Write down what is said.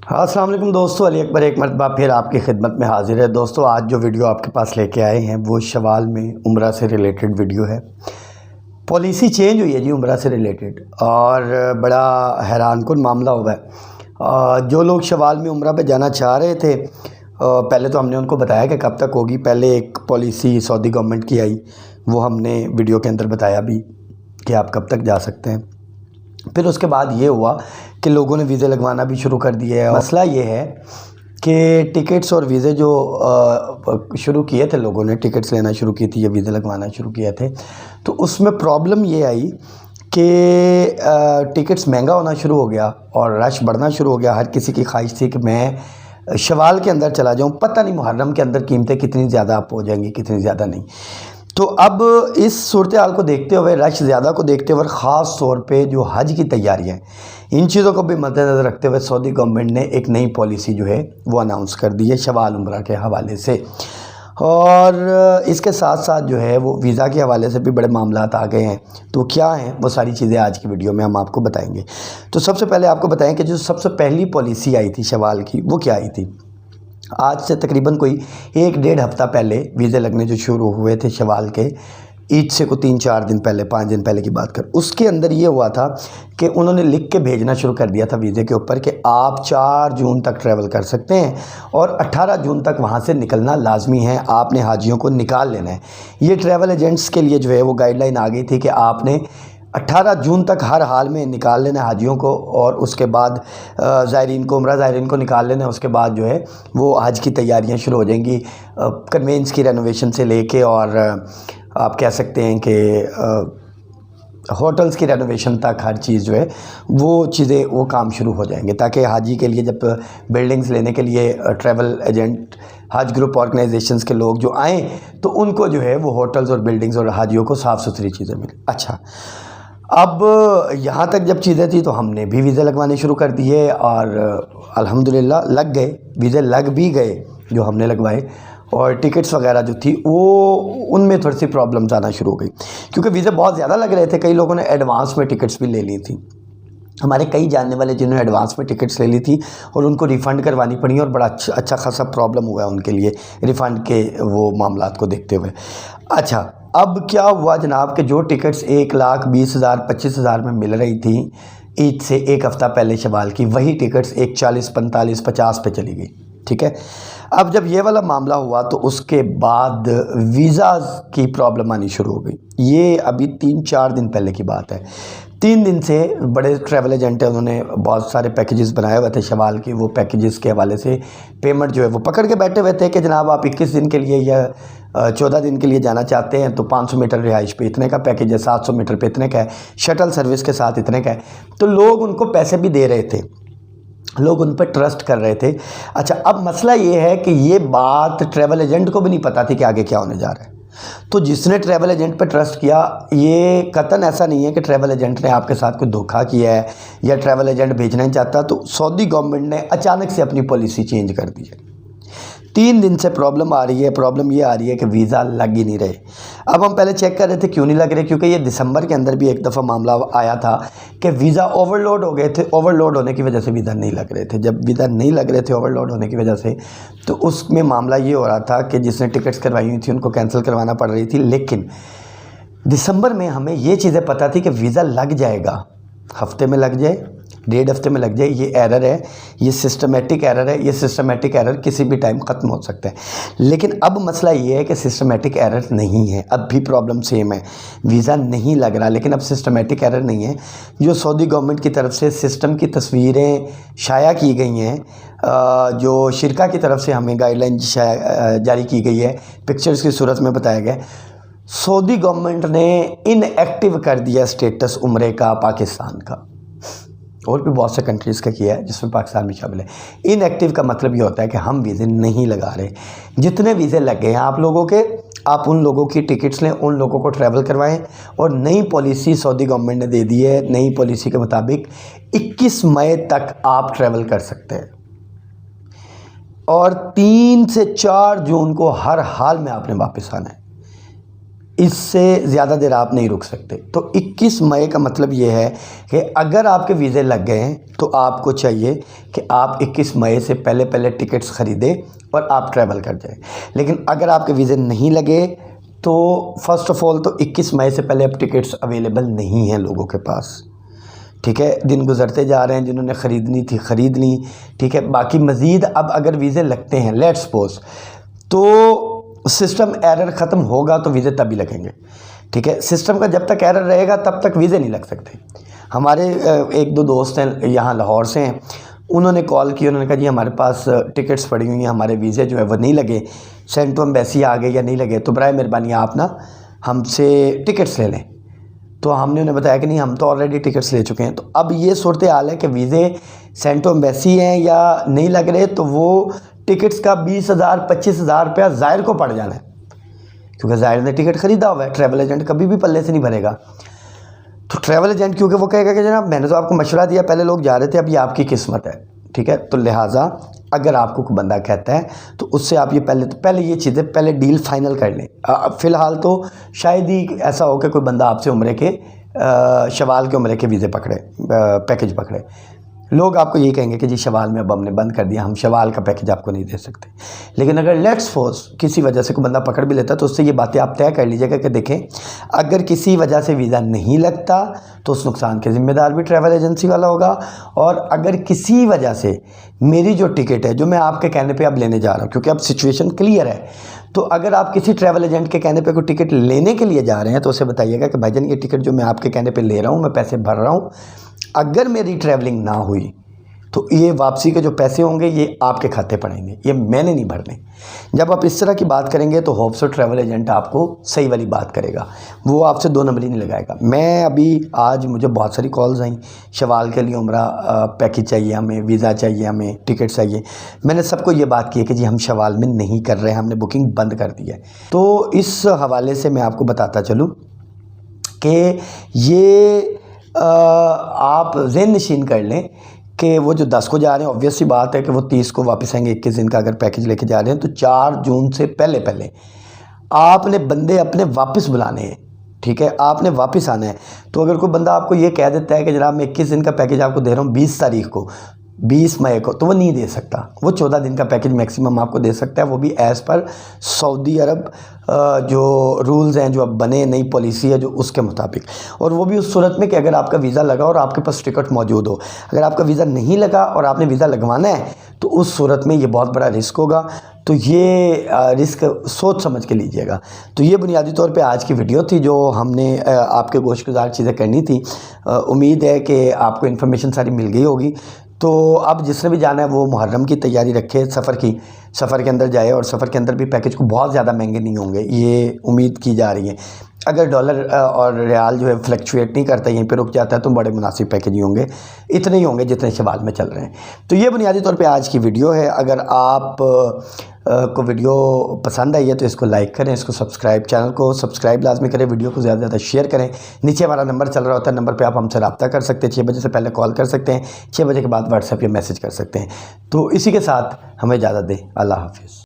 हाँ, अस्सलाम वालेकुम दोस्तों, अली अकबर एक मरतबा फिर आपकी खिदमत में हाजिर है। दोस्तों, आज जो वीडियो आपके पास लेके आए हैं वो शवाल में उम्रा से रिलेटेड वीडियो है। पॉलिसी चेंज हुई है जी उम्रा से रिलेटेड, और बड़ा हैरानकुन मामला हुआ है। जो लोग शवाल में उम्रा पे जाना चाह रहे थे, पहले तो हमने उनको बताया कि कब तक होगी। पहले एक पॉलिसी सऊदी गवर्नमेंट की आई, वो हमने वीडियो के अंदर बताया भी कि आप कब तक जा सकते हैं। फिर उसके बाद ये हुआ कि लोगों ने वीज़े लगवाना भी शुरू कर दिए। मसला ये है कि टिकट्स और वीज़े जो शुरू किए थे, लोगों ने टिकट्स लेना शुरू की थी या वीज़े लगवाना शुरू किए थे, तो उसमें प्रॉब्लम ये आई कि टिकट्स महंगा होना शुरू हो गया और रश बढ़ना शुरू हो गया। हर किसी की ख्वाहिश थी कि मैं शवाल के अंदर चला जाऊँ। पता नहीं मुहर्रम के अंदर कीमतें कितनी ज़्यादा अप हो जाएंगी, कितनी ज़्यादा नहीं। तो अब इस सूरत हाल को देखते हुए, रश ज़्यादा को देखते हुए, ख़ास तौर पे जो हज की तैयारियां हैं, इन चीज़ों को भी मद्देनज़र रखते हुए सऊदी गवर्नमेंट ने एक नई पॉलिसी जो है वो अनाउंस कर दी है शवाल उम्रा के हवाले से। और इसके साथ साथ जो है वो वीज़ा के हवाले से भी बड़े मामलात आ गए हैं। तो क्या हैं वो सारी चीज़ें आज की वीडियो में हम आपको बताएंगे। तो सबसे पहले आपको बताएं कि जो सबसे पहली पॉलिसी आई थी शवाल की, वो क्या आई थी। आज से तकरीबन कोई 1-1.5 हफ़्ता पहले वीज़े लगने जो शुरू हुए थे शवाल के, ईद से को 3-4 दिन पहले, 5 दिन पहले की बात कर, उसके अंदर ये हुआ था कि उन्होंने लिख के भेजना शुरू कर दिया था वीज़े के ऊपर कि आप 4 जून तक ट्रैवल कर सकते हैं और 18 जून तक वहाँ से निकलना लाजमी है। आपने हाजियों को निकाल लेना है। ये ट्रैवल एजेंट्स के लिए जो है वो गाइडलाइन आ गई थी कि आपने 18 जून तक हर हाल में निकाल लेना है हाजियों को, और उसके बाद ज़ायरीन को, उम्रा ज़ायरीन को निकाल लेना है। उसके बाद जो है वो हज की तैयारियां शुरू हो जाएंगी, कन्वेंस की रेनोवेशन से लेके, और आप कह सकते हैं कि होटल्स की रेनोवेशन तक हर चीज़ जो है वो चीज़ें, वो काम शुरू हो जाएंगे, ताकि हाजी के लिए जब बिल्डिंग्स लेने के लिए ट्रैवल एजेंट, हज ग्रुप ऑर्गेनाइजेशंस के लोग जो आएँ तो उनको जो है वो होटल्स और बिल्डिंग्स और हाजियों को साफ़ सुथरी चीज़ें मिलें। अच्छा, अब यहाँ तक जब चीज़ें थी तो हमने भी वीज़े लगवाने शुरू कर दिए और अल्हम्दुलिल्लाह लग गए, वीज़े लग भी गए जो हमने लगवाए। और टिकट्स वगैरह जो थी वो, उनमें थोड़ी सी प्रॉब्लम्स आना शुरू हो गई, क्योंकि वीज़े बहुत ज़्यादा लग रहे थे। कई लोगों ने एडवांस में टिकट्स भी ले ली थी। हमारे कई जानने वाले जिन्होंने एडवांस में टिकट्स ले ली थी और उनको रिफ़ंड करवानी पड़ी, और बड़ा अच्छा खासा प्रॉब्लम हुआ उनके लिए रिफ़ंड के वो मामलात को देखते हुए। अच्छा, अब क्या हुआ जनाब कि जो टिकट्स 1,20,000 25,000 में मिल रही थी ईद से 1 हफ़्ता पहले शवाल की, वही टिकट्स 40, 45, 50 पे चली गई। ठीक है। अब जब ये वाला मामला हुआ तो उसके बाद वीज़ाज़ की प्रॉब्लम आनी शुरू हो गई। ये अभी 3-4 दिन पहले की बात है। 3 दिन से बड़े ट्रैवल एजेंट हैं, उन्होंने बहुत सारे पैकेजेस बनाए हुए थे शवाल के। वो पैकेजेस के हवाले से पेमेंट जो है वो पकड़ के बैठे हुए थे कि जनाब आप 21 दिन के लिए या 14 दिन के लिए जाना चाहते हैं तो 500 मीटर रिहाइश पे इतने का पैकेज है, 700 मीटर पे इतने का है, शटल सर्विस के साथ इतने का है। तो लोग उनको पैसे भी दे रहे थे, लोग उन पर ट्रस्ट कर रहे थे। अच्छा, अब मसला ये है कि ये बात ट्रैवल एजेंट को भी नहीं पता थी कि आगे क्या होने जा रहा है। तो जिसने ट्रैवल एजेंट पर ट्रस्ट किया, ये कतन ऐसा नहीं है कि ट्रैवल एजेंट ने आपके साथ कोई धोखा किया है या ट्रैवल एजेंट भेजना ही चाहता। तो सऊदी गवर्नमेंट ने अचानक से अपनी पॉलिसी चेंज कर दी है। 3 दिन से प्रॉब्लम आ रही है। प्रॉब्लम ये आ रही है कि वीज़ा लग ही नहीं रहे। अब हम पहले चेक कर रहे थे क्यों नहीं लग रहे, क्योंकि ये दिसंबर के अंदर भी एक दफ़ा मामला आया था कि वीज़ा ओवरलोड हो गए थे। ओवरलोड होने की वजह से वीज़ा नहीं लग रहे थे। जब वीज़ा नहीं लग रहे थे ओवरलोड होने की वजह से, तो उसमें मामला ये हो रहा था कि जिसने टिकट्स करवाई हुई थी उनको कैंसिल करवाना पड़ रही थी। लेकिन दिसंबर में हमें ये चीज़ें पता थी कि वीज़ा लग जाएगा, हफ्ते में लग जाए, 1.5 हफ्ते में लग जाए। ये एरर है, ये सिस्टमेटिक एरर है। ये सिस्टमेटिक एरर किसी भी टाइम ख़त्म हो सकता है। लेकिन अब मसला ये है कि सिस्टमेटिक एरर नहीं है, अब भी प्रॉब्लम सेम है। वीज़ा नहीं लग रहा, लेकिन अब सिस्टमेटिक एरर नहीं है। जो सऊदी गवर्नमेंट की तरफ से सिस्टम की तस्वीरें शाया की गई हैं, जो शिरका की तरफ से हमें गाइडलाइन जारी की गई है, पिक्चर्स की सूरत में बताया गया, सऊदी गवर्नमेंट ने इनएक्टिव कर दिया स्टेटस उम्रे का पाकिस्तान का, और भी बहुत से कंट्रीज़ का किया है जिसमें पाकिस्तान भी शामिल है। इनएक्टिव का मतलब ये होता है कि हम वीज़े नहीं लगा रहे। जितने वीज़े लगे हैं आप लोगों के, आप उन लोगों की टिकट्स लें, उन लोगों को ट्रैवल करवाएं। और नई पॉलिसी सऊदी गवर्नमेंट ने दे दी है। नई पॉलिसी के मुताबिक 21 मई तक आप ट्रैवल कर सकते हैं, और 3 से 4 जून को हर हाल में आपने वापस आना है। इससे ज़्यादा देर आप नहीं रुक सकते। तो 21 मई का मतलब ये है कि अगर आपके वीज़े लग गए हैं तो आपको चाहिए कि आप 21 मई से पहले पहले टिकट्स ख़रीदें और आप ट्रैवल कर जाएं। लेकिन अगर आपके वीज़े नहीं लगे तो फ़र्स्ट ऑफ़ ऑल तो 21 मई से पहले अब टिकट्स अवेलेबल नहीं हैं लोगों के पास, ठीक है। दिन गुजरते जा रहे हैं, जिन्होंने ख़रीदनी थी ख़रीद ली, ठीक है। बाकी मज़ीद अब अगर वीज़े लगते हैं लेट्स सपोज, तो सिस्टम एरर ख़त्म होगा तो वीज़े तभी लगेंगे, ठीक है। सिस्टम का जब तक एरर रहेगा तब तक वीज़े नहीं लग सकते। हमारे एक दो दोस्त हैं यहाँ लाहौर से हैं, उन्होंने कॉल की, उन्होंने कहा जी हमारे पास टिकट्स पड़ी हुई हैं, हमारे वीज़े जो है वो नहीं लगे, सेंड टू एम्बेसी आ गए या नहीं लगे, तो बराए मेहरबानी आप ना हमसे टिकट्स ले लें। तो हमने उन्हें बताया कि नहीं, हम तो ऑलरेडी टिकट्स ले चुके हैं। तो अब ये सूरत हाल है कि वीज़े सेंड टू एम्बेसी हैं या नहीं लग रहे, तो वो टिकट्स का 20,000 25,000 रुपया ज़ाहिर को पड़ जाना है, क्योंकि ज़ाहिर ने टिकट ख़रीदा हुआ है। ट्रैवल एजेंट कभी भी पल्ले से नहीं भरेगा। तो ट्रैवल एजेंट क्योंकि वो कहेगा कि जनाब मैंने तो आपको मशवरा दिया, पहले लोग जा रहे थे, अब ये आपकी किस्मत है, ठीक है। तो लिहाजा अगर आपको कोई बंदा कहता है तो उससे आप ये पहले ये चीज़ें पहले डील फाइनल कर लें। फ़िलहाल तो शायद ही ऐसा हो कि कोई बंदा आपसे उम्रे के शवाल के उम्रे के वीज़े पकड़े, पैकेज पकड़े। लोग आपको यही कहेंगे कि जी शवाल में अब हमने बंद कर दिया, हम शवाल का पैकेज आपको नहीं दे सकते। लेकिन अगर लेट्स सपोज किसी वजह से कोई बंदा पकड़ भी लेता है तो उससे ये बातें आप तय कर लीजिएगा कि देखें अगर किसी वजह से वीज़ा नहीं लगता तो उस नुकसान के ज़िम्मेदार भी ट्रैवल एजेंसी वाला होगा, और अगर किसी वजह से मेरी जो टिकट है जो मैं आपके कहने पर अब लेने जा रहा हूँ, क्योंकि अब सिचुएशन क्लियर है, तो अगर आप किसी ट्रैवल एजेंट के कहने पे कोई टिकट लेने के लिए जा रहे हैं तो उसे बताइएगा कि भाईजान ये टिकट जो मैं आपके कहने पे ले रहा हूँ, मैं पैसे भर रहा हूँ, अगर मेरी ट्रैवलिंग ना हुई तो ये वापसी के जो पैसे होंगे ये आपके खाते पड़ेंगे, ये मैंने नहीं भरने। जब आप इस तरह की बात करेंगे तो होप सो ट्रैवल एजेंट आपको सही वाली बात करेगा, वो आपसे दो नंबरी नहीं लगाएगा। मैं अभी आज मुझे बहुत सारी कॉल्स आई, शवाल के लिए उम्रा पैकेज चाहिए हमें, वीज़ा चाहिए हमें, टिकट चाहिए। मैंने सबको ये बात की है कि जी हम शवाल में नहीं कर रहे हैं, हमने बुकिंग बंद कर दी है। तो इस हवाले से मैं आपको बताता चलूँ कि ये आप ज़हन नशीन कर लें कि वो जो 10 को जा रहे हैं, ऑब्वियस सी बात है कि वो 30 को वापस आएंगे। 21 दिन का अगर पैकेज लेके जा रहे हैं तो 4 जून से पहले पहले आपने बंदे अपने वापस बुलाने हैं, ठीक है। आपने वापस आना है। तो अगर कोई बंदा आपको ये कह देता है कि जनाब मैं 21 दिन का पैकेज आपको दे रहा हूँ 20 तारीख को, 20 मई को, तो वो नहीं दे सकता। वो 14 दिन का पैकेज मैक्सिमम आपको दे सकता है, वो भी एज़ पर सऊदी अरब जो रूल्स हैं, जो अब बने, नई पॉलिसी है जो, उसके मुताबिक। और वो भी उस सूरत में कि अगर आपका वीज़ा लगा और आपके पास टिकट मौजूद हो। अगर आपका वीज़ा नहीं लगा और आपने वीज़ा लगवाना है तो उस सूरत में ये बहुत बड़ा रिस्क होगा। तो ये रिस्क सोच समझ के लीजिएगा। तो ये बुनियादी तौर पे आज की वीडियो थी जो हमने आपके गोशगुजार चीज़ें करनी थी। उम्मीद है कि आपको इन्फॉर्मेशन सारी मिल गई होगी। तो अब जिसने भी जाना है वो मुहर्रम की तैयारी रखे, सफ़र के अंदर जाए, और सफ़र के अंदर भी पैकेज को बहुत ज़्यादा महंगे नहीं होंगे, ये उम्मीद की जा रही है। अगर डॉलर और रियाल जो है फ्लक्चुएट नहीं करता, यहीं पे रुक जाता है, तो बड़े मुनासिब पैकेज ही होंगे, इतने ही होंगे जितने शवाल में चल रहे हैं। तो ये बुनियादी तौर पे आज की वीडियो है। अगर आप को वीडियो पसंद आई है तो इसको लाइक करें, इसको चैनल को सब्सक्राइब लाजमी करें, वीडियो को ज़्यादा से ज़्यादा शेयर करें। नीचे हमारा नंबर चल रहा होता है, नंबर पे आप हमसे रब्ता कर सकते हैं। 6 बजे से पहले कॉल कर सकते हैं, 6 बजे के बाद व्हाट्सएप या मैसेज कर सकते हैं। तो इसी के साथ हमें इजाज़त दें। अल्लाह हाफिज़।